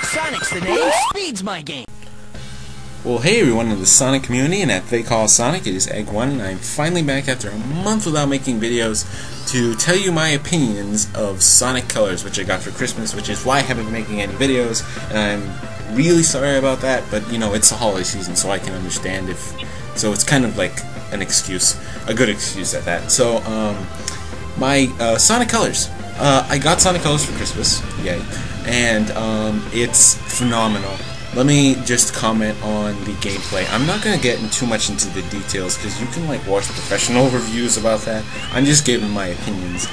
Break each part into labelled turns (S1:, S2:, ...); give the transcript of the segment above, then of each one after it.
S1: Sonic's the name, speed's my game.
S2: Well, hey everyone in the Sonic community and at TheEGGOne, it is TheEGGOne, and I'm finally back after a month without making videos to tell you my opinions of Sonic Colors, which I got for Christmas, which is why I haven't been making any videos, and I'm really sorry about that, but you know, it's the holiday season, so I can understand so it's kind of like an excuse, a good excuse at that. So, my Sonic Colors. I got Sonic Colors for Christmas, yay, and it's phenomenal. Let me just comment on the gameplay. I'm not going to get too much into the details because you can like watch professional reviews about that. I'm just giving my opinions.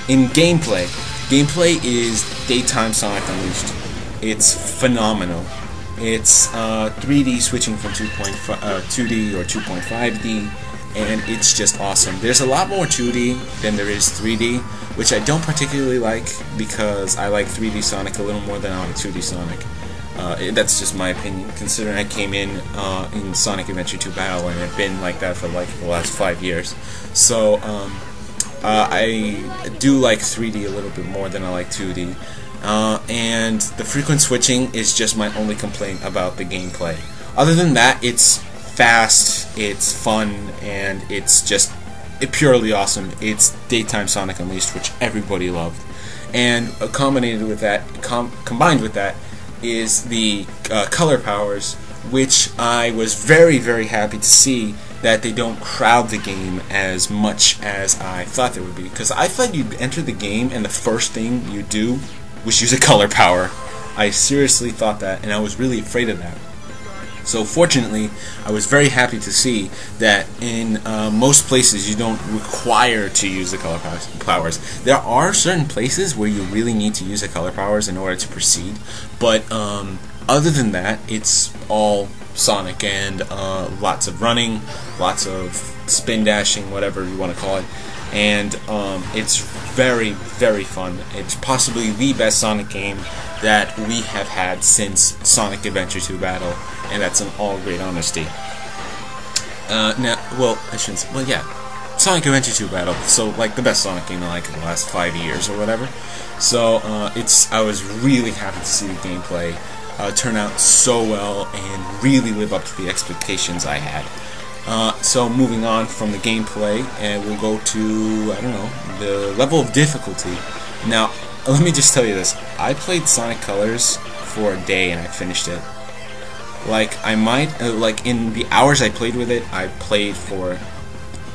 S2: In gameplay is Daytime Sonic Unleashed. It's phenomenal. It's 3D switching from 2D or 2.5D, and it's just awesome. There's a lot more 2D than there is 3D, which I don't particularly like because I like 3D Sonic a little more than I like 2D Sonic. That's just my opinion, considering I came in Sonic Adventure 2 Battle and I've been like that for like the last 5 years. So I do like 3D a little bit more than I like 2D. And the frequent switching is just my only complaint about the gameplay. Other than that, it's fast, it's fun, and it's just purely awesome. It's Daytime Sonic Unleashed, which everybody loved. And combined with that is the color powers, which I was very, very happy to see that they don't crowd the game as much as I thought they would be. Because I thought you'd enter the game and the first thing you do was use a color power. I seriously thought that, and I was really afraid of that. So fortunately, I was very happy to see that in most places you don't require to use the color powers. There are certain places where you really need to use the color powers in order to proceed, but other than that, it's all Sonic and lots of running, lots of spin dashing, whatever you want to call it, and it's very, very fun. It's possibly the best Sonic game that we have had since Sonic Adventure 2 Battle, and that's in all great honesty. Now, well, I shouldn't say, well, yeah, Sonic Adventure 2 Battle, so like the best Sonic game in like the last 5 years or whatever. So I was really happy to see the gameplay turn out so well and really live up to the expectations I had. So moving on from the gameplay, and we'll go to, I don't know, the level of difficulty. Now, let me just tell you this. I played Sonic Colors for a day and I finished it. Like, I might, like, in the hours I played with it, I played for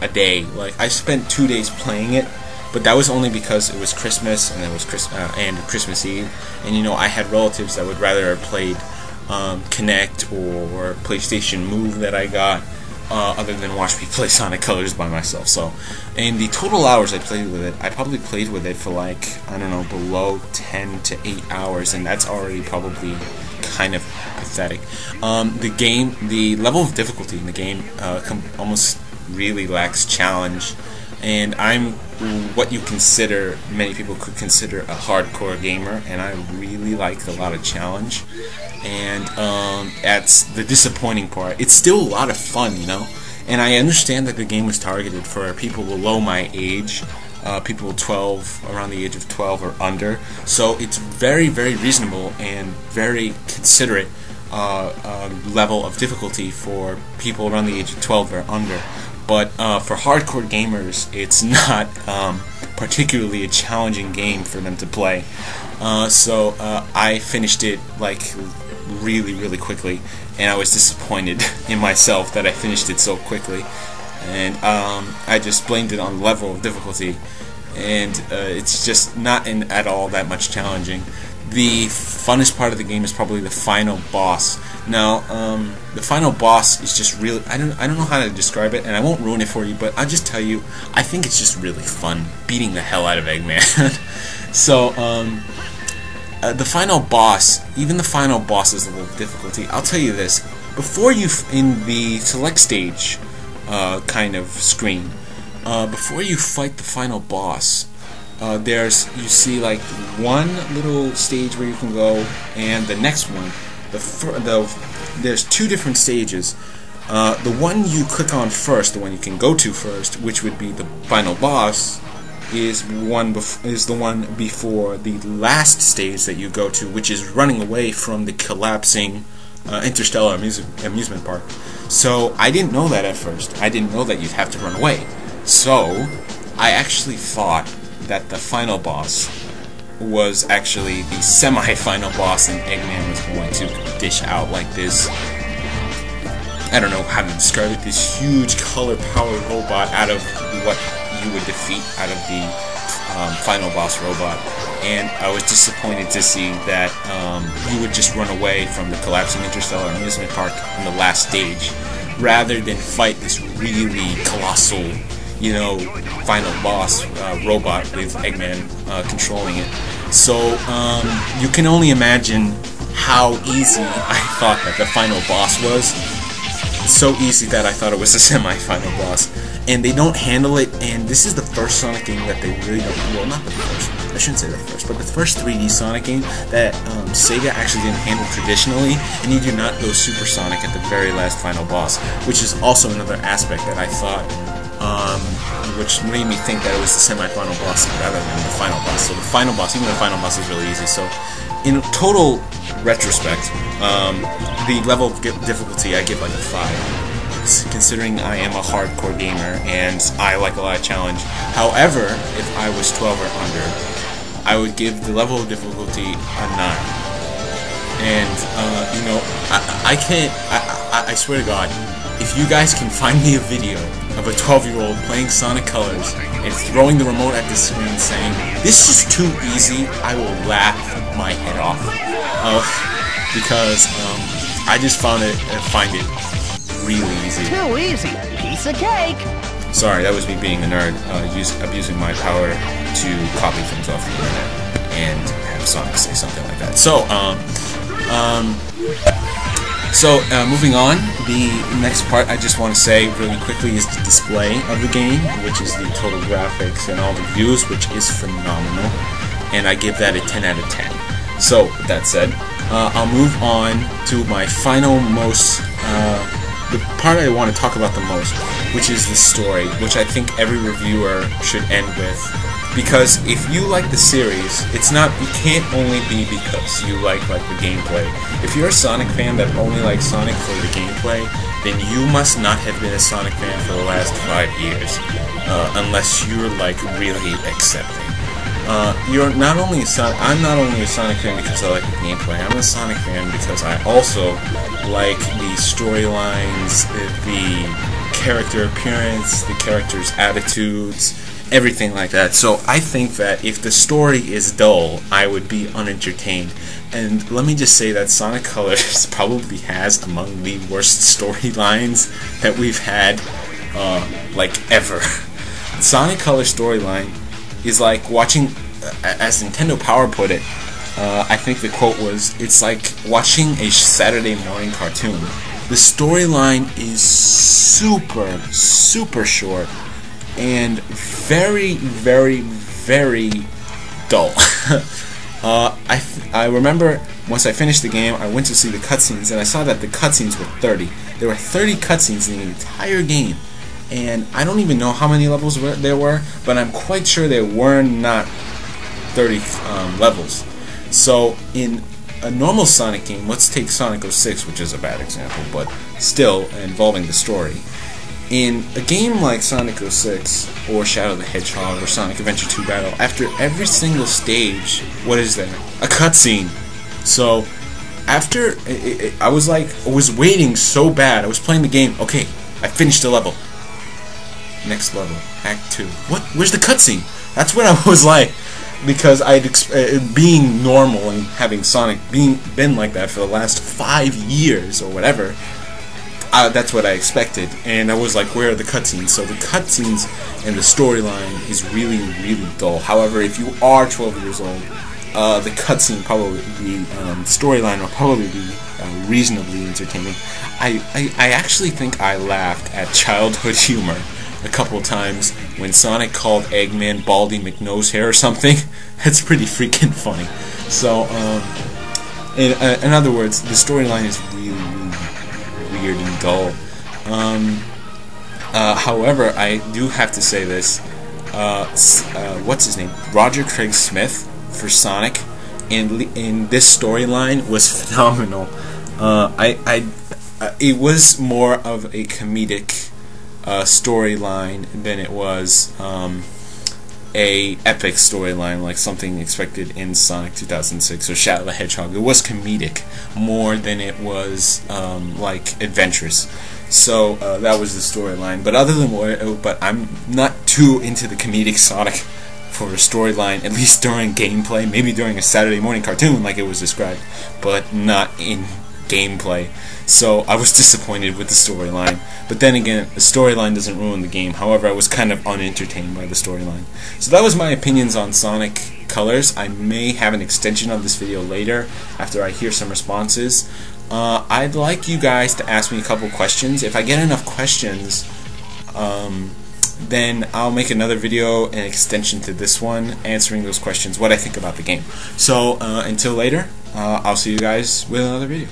S2: a day. Like, I spent 2 days playing it, but that was only because it was Christmas, and it was Christmas Eve, and, you know, I had relatives that would rather have played Kinect or PlayStation Move that I got, other than watch me play Sonic Colors by myself. So, in the total hours I played with it, I probably played with it for like, I don't know, below 10 to 8 hours, and that's already probably kind of pathetic. The level of difficulty in the game almost really lacks challenge, and I'm what many people could consider a hardcore gamer, and I really like a lot of challenge. And that's the disappointing part. It's still a lot of fun, you know, and I understand that the game was targeted for people below my age, people 12, around the age of 12 or under, so it's very, very reasonable and very considerate level of difficulty for people around the age of 12 or under. But for hardcore gamers, it's not particularly a challenging game for them to play. So I finished it like really, really quickly, and I was disappointed in myself that I finished it so quickly. And I just blamed it on the level of difficulty, and it's just not at all that much challenging. The funnest part of the game is probably the final boss. Now, the final boss is just really, I don't know how to describe it, and I won't ruin it for you, but I'll just tell you, I think it's just really fun beating the hell out of Eggman. So, the final boss, even the final boss's level of difficulty, I'll tell you this, before you, in the select stage kind of screen, before you fight the final boss, you see like one little stage where you can go, and the next one, there's 2 different stages. The one you click on first, the one you can go to first, which would be the final boss, is the one before the last stage that you go to, which is running away from the collapsing interstellar amusement park. So I didn't know that at first. I didn't know that you'd have to run away. So I actually thought that the final boss was actually the semi-final boss, and Eggman was going to dish out like this, I don't know how to describe it, this huge color-powered robot out of what you would defeat out of the final boss robot. And I was disappointed to see that you would just run away from the collapsing interstellar amusement park in the last stage, rather than fight this really colossal, you know, final boss robot with Eggman controlling it. So you can only imagine how easy I thought that the final boss was. So easy that I thought it was a semi-final boss. And they don't handle it, and this is the first Sonic game that they really don't, well, not the first, I shouldn't say the first, but the first 3D Sonic game that Sega actually didn't handle traditionally, and you do not go Super Sonic at the very last final boss, which is also another aspect that I thought, which made me think that it was the semi-final boss rather than the final boss. So the final boss, even the final boss, is really easy. So in total retrospect, the level of difficulty I give like a 5, considering I am a hardcore gamer and I like a lot of challenge. However, if I was 12 or under, I would give the level of difficulty a 9. And you know, I swear to God, if you guys can find me a video of a 12-year-old playing Sonic Colors and throwing the remote at the screen saying, "This is too easy," I will laugh my head off. Because I just find it really easy.
S1: Too easy. Piece of cake.
S2: Sorry, that was me being a nerd, abusing my power to copy things off the internet and have Sonic say something like that. So, moving on, the next part I just want to say really quickly is the display of the game, which is the total graphics and all the views, which is phenomenal, and I give that a 10 out of 10. So, with that said, I'll move on to my final the part I want to talk about the most, which is the story, which I think every reviewer should end with. Because if you like the series, it can't only be because you like the gameplay. If you're a Sonic fan that only likes Sonic for the gameplay, then you must not have been a Sonic fan for the last 5 years, unless you're like really accepting. I'm not only a Sonic fan because I like the gameplay. I'm a Sonic fan because I also like the storylines, the character appearance, the characters' attitudes, everything like that. So I think that if the story is dull, I would be unentertained. And let me just say that Sonic Colors probably has among the worst storylines that we've had, like, ever. Sonic Colors storyline is like watching, as Nintendo Power put it, I think the quote was, it's like watching a Saturday morning cartoon. The storyline is super short and very dull. I remember once I finished the game, I went to see the cutscenes, and I saw that the cutscenes were 30. There were 30 cutscenes in the entire game, and I don't even know how many levels there were, but I'm quite sure there were not 30 levels. So in a normal Sonic game, let's take Sonic 06, which is a bad example, but still involving the story. In a game like Sonic 06, or Shadow the Hedgehog, or Sonic Adventure 2 Battle, after every single stage, what is there? A cutscene. So, after, I was waiting so bad, I was playing the game, okay, I finished the level. Next level, Act 2. What? Where's the cutscene? That's what I was like, because being normal and having Sonic been like that for the last 5 years, or whatever, that's what I expected, and I was like, where are the cutscenes? So the cutscenes and the storyline is really dull. However, if you are 12 years old, the cutscene storyline will probably be reasonably entertaining. I actually think I laughed at childhood humor a couple times when Sonic called Eggman Baldy McNosehair or something. That's pretty freaking funny. So, in other words, the storyline is really weird and dull. However, I do have to say this. what's his name? Roger Craig Smith for Sonic, and in this storyline was phenomenal. It was more of a comedic storyline than it was a epic storyline, like something expected in Sonic 2006 or Shadow the Hedgehog. It was comedic more than it was like adventurous. So that was the storyline. But other than but I'm not too into the comedic Sonic for a storyline, at least during gameplay. Maybe during a Saturday morning cartoon, like it was described, but not in gameplay. So I was disappointed with the storyline. But then again, the storyline doesn't ruin the game. However, I was kind of unentertained by the storyline. So that was my opinions on Sonic Colors. I may have an extension of this video later after I hear some responses. I'd like you guys to ask me a couple questions. If I get enough questions, then I'll make another video, an extension to this one, answering those questions, what I think about the game. So until later, I'll see you guys with another video.